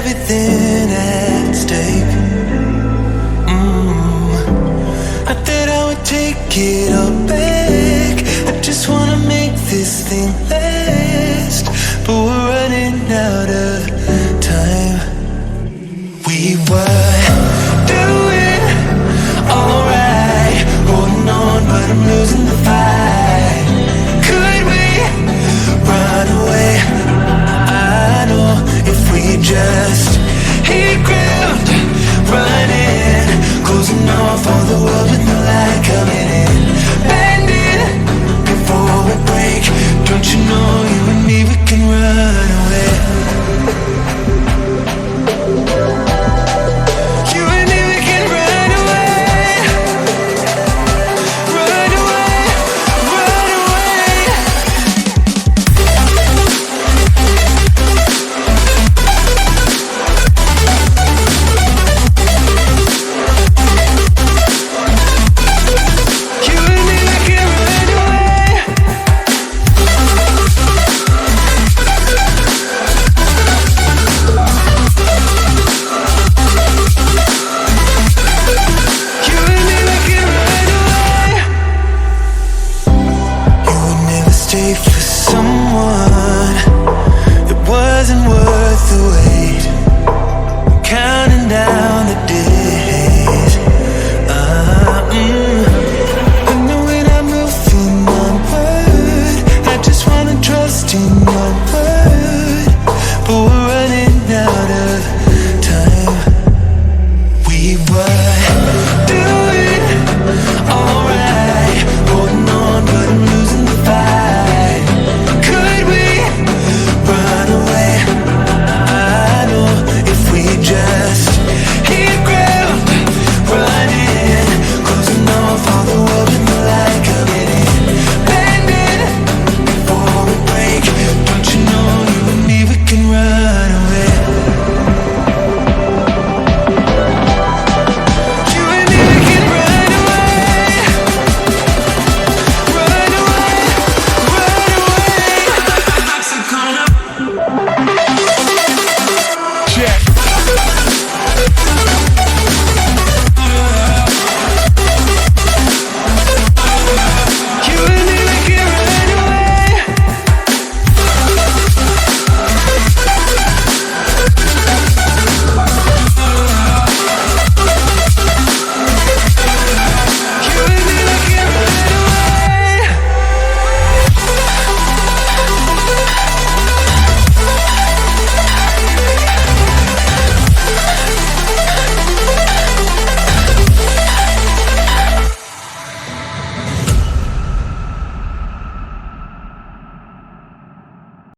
everything at stake. I thought I would take it all back. I just wanna make this thing last, but we're running out of time. We were doing alright, holding on, but I'm losing the fight. Could we run away? I know if we just